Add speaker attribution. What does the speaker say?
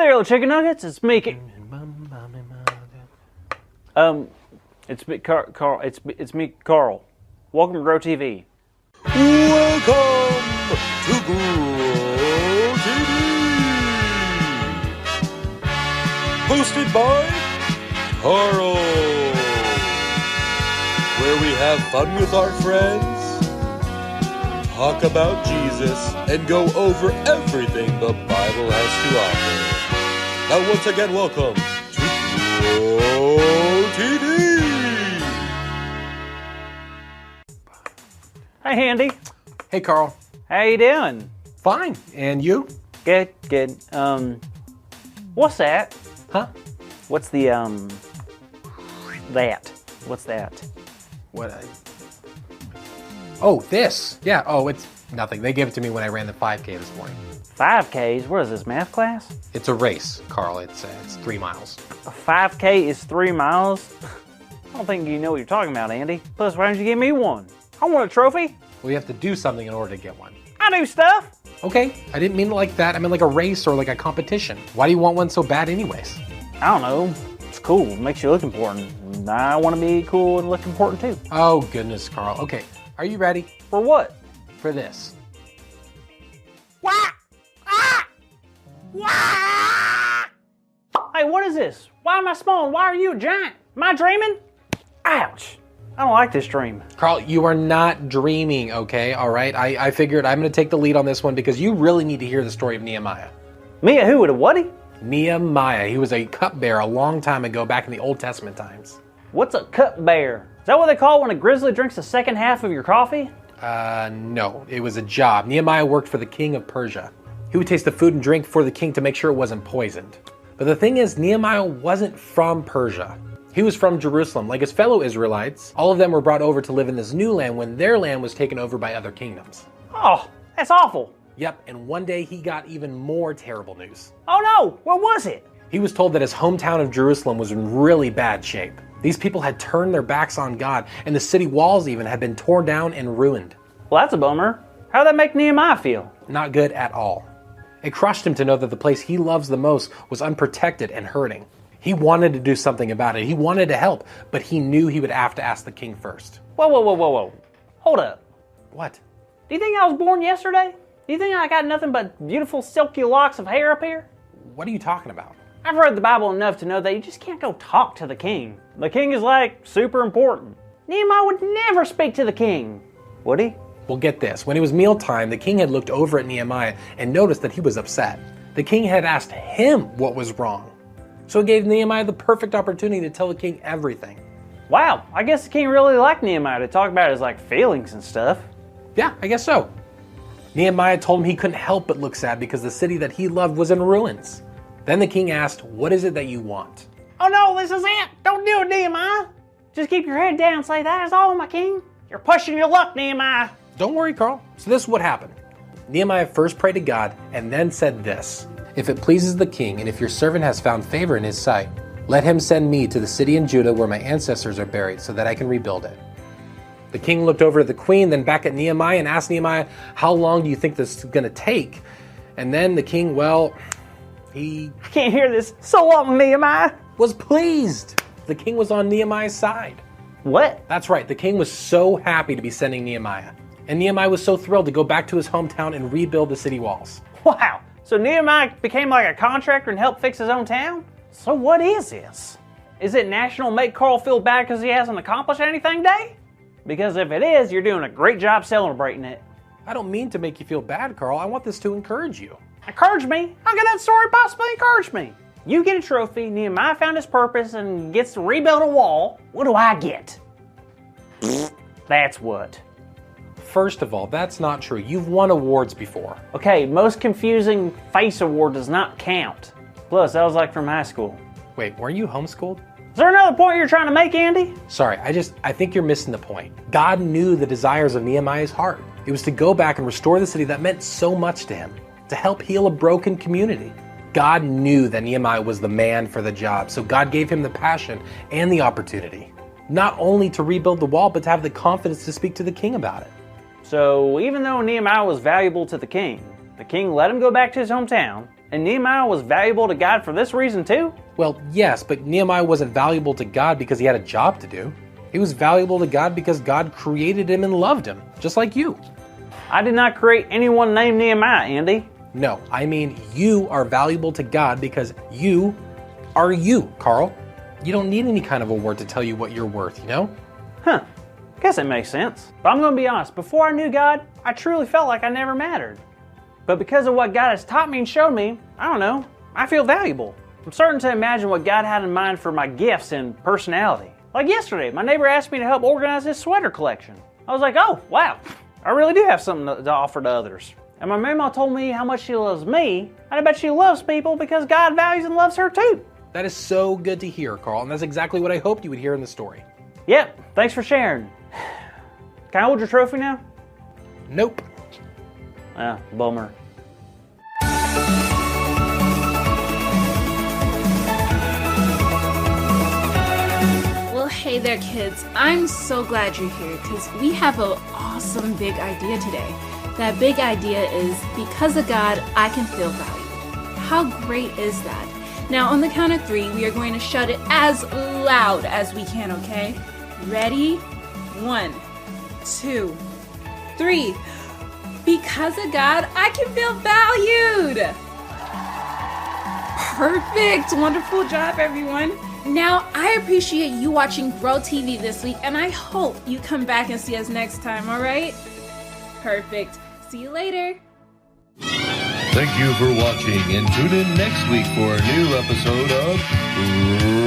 Speaker 1: there, little chicken nuggets. It's me. It's me, Carl. It's me, Carl. Welcome to Grow TV.
Speaker 2: Welcome to Grow TV. Hosted by Carl, where we have fun with our friends, talk about Jesus, and go over everything the Bible has to offer. Now, once again, welcome to Grow TV.
Speaker 1: Hey, Andy.
Speaker 3: Hey, Carl.
Speaker 1: How you doing?
Speaker 3: Fine. And you?
Speaker 1: Good, good. What's that?
Speaker 3: Huh?
Speaker 1: What's the, that? What's that?
Speaker 3: What? Oh, this. Yeah. Oh, it's nothing. They gave it to me when I ran the 5K this morning.
Speaker 1: 5Ks? What is this, math class?
Speaker 3: It's a race, Carl. It's 3 miles.
Speaker 1: A 5K is 3 miles? I don't think you know what you're talking about, Andy. Plus, why don't you give me one? I want a trophy.
Speaker 3: Well, you have to do something in order to get one.
Speaker 1: I do stuff.
Speaker 3: Okay. I didn't mean it like that. I meant like a race or like a competition. Why do you want one so bad anyways?
Speaker 1: I don't know. It's cool. It makes you look important. I want to be cool and look important too.
Speaker 3: Oh, goodness, Carl. Okay. Are you ready
Speaker 1: For what?
Speaker 3: for this?
Speaker 1: Wah! Ah! Wah! Hey, what is this? Why am I small and why are you a giant? Am I dreaming? Ouch. I don't like this dream.
Speaker 3: Carl, you are not dreaming, okay? All right? I figured I'm going to take the lead on this one because you really need to hear the story of Nehemiah.
Speaker 1: Me a who with a whaty?
Speaker 3: Nehemiah. He was a cupbearer a long time ago back in the Old Testament times.
Speaker 1: What's a cupbearer? Is that what they call when a grizzly drinks the second half of your coffee?
Speaker 3: No. It was a job. Nehemiah worked for the king of Persia. He would taste the food and drink for the king to make sure it wasn't poisoned. But the thing is, Nehemiah wasn't from Persia. He was from Jerusalem. Like his fellow Israelites, all of them were brought over to live in this new land when their land was taken over by other kingdoms.
Speaker 1: Oh, that's awful.
Speaker 3: Yep, and one day he got even more terrible news.
Speaker 1: Oh no, what was it?
Speaker 3: He was told that his hometown of Jerusalem was in really bad shape. These people had turned their backs on God, and the city walls even had been torn down and ruined.
Speaker 1: Well, that's a bummer. How'd that make Nehemiah feel?
Speaker 3: Not good at all. It crushed him to know that the place he loves the most was unprotected and hurting. He wanted to do something about it. He wanted to help, but he knew he would have to ask the king first.
Speaker 1: Whoa. Hold up.
Speaker 3: What?
Speaker 1: Do you think I was born yesterday? Do you think I got nothing but beautiful silky locks of hair up here?
Speaker 3: What are you talking about?
Speaker 1: I've read the Bible enough to know that you just can't go talk to the king. The king is like super important. Nehemiah would never speak to the king. Would he?
Speaker 3: Well, get this. When it was mealtime, the king had looked over at Nehemiah and noticed that he was upset. The king had asked him what was wrong. So it gave Nehemiah the perfect opportunity to tell the king everything.
Speaker 1: Wow, I guess the king really liked Nehemiah to talk about his feelings and stuff.
Speaker 3: Yeah, I guess so. Nehemiah told him he couldn't help but look sad because the city that he loved was in ruins. Then the king asked, "What is it that you want?"
Speaker 1: Oh no, this is it! Don't do it, Nehemiah! Just keep your head down and say, "That is all, my king." You're pushing your luck, Nehemiah.
Speaker 3: Don't worry, Carl. So this is what happened. Nehemiah first prayed to God and then said this: "If it pleases the king, and if your servant has found favor in his sight, let him send me to the city in Judah where my ancestors are buried so that I can rebuild it." The king looked over at the queen, then back at Nehemiah and asked Nehemiah, "How long do you think this is going to take?" And then the king, I
Speaker 1: can't hear this. So long, Nehemiah.
Speaker 3: was pleased. The king was on Nehemiah's side.
Speaker 1: What?
Speaker 3: That's right. The king was so happy to be sending Nehemiah. And Nehemiah was so thrilled to go back to his hometown and rebuild the city walls.
Speaker 1: Wow. So Nehemiah became like a contractor and helped fix his own town? So what is this? Is it National Make Carl Feel Bad because he hasn't accomplished anything Day? Because if it is, you're doing a great job celebrating it.
Speaker 3: I don't mean to make you feel bad, Carl. I want this to encourage you.
Speaker 1: Encourage me? How can that story possibly encourage me? You get a trophy, Nehemiah found his purpose and gets to rebuild a wall. What do I get? That's what.
Speaker 3: First of all, that's not true. You've won awards before.
Speaker 1: Okay, most confusing face award does not count. Plus, that was from high school.
Speaker 3: Wait, were you homeschooled?
Speaker 1: Is there another point you're trying to make, Andy?
Speaker 3: Sorry, I think you're missing the point. God knew the desires of Nehemiah's heart. It was to go back and restore the city that meant so much to him, to help heal a broken community. God knew that Nehemiah was the man for the job, so God gave him the passion and the opportunity, not only to rebuild the wall, but to have the confidence to speak to the king about it.
Speaker 1: So even though Nehemiah was valuable to the king let him go back to his hometown, And Nehemiah was valuable to God for this reason too?
Speaker 3: Well, yes, but Nehemiah wasn't valuable to God because he had a job to do. He was valuable to God because God created him and loved him, just like you.
Speaker 1: I did not create anyone named Nehemiah, Andy.
Speaker 3: No, I mean you are valuable to God because you are you, Carl. You don't need any kind of award to tell you what you're worth, you know?
Speaker 1: Huh. Guess it makes sense. But I'm going to be honest, before I knew God, I truly felt like I never mattered. But because of what God has taught me and showed me, I don't know, I feel valuable. I'm starting to imagine what God had in mind for my gifts and personality. Like yesterday, my neighbor asked me to help organize his sweater collection. I was like, oh, wow, I really do have something to offer to others. And my mama told me how much she loves me, and I bet she loves people because God values and loves her too.
Speaker 3: That is so good to hear, Carl, and that's exactly what I hoped you would hear in the story.
Speaker 1: Yep, thanks for sharing. Can I hold your trophy now?
Speaker 3: Nope.
Speaker 1: Bummer.
Speaker 4: Well, hey there, kids. I'm so glad you're here because we have an awesome big idea today. That big idea is, because of God, I can feel valued. How great is that? Now, on the count of 3, we are going to shout it as loud as we can, okay? Ready? 1, 2, 3. Because of God, I can feel valued. Perfect. Wonderful job, everyone. Now, I appreciate you watching Grow TV this week, and I hope you come back and see us next time, all right? Perfect. See you later.
Speaker 2: Thank you for watching, and tune in next week for a new episode of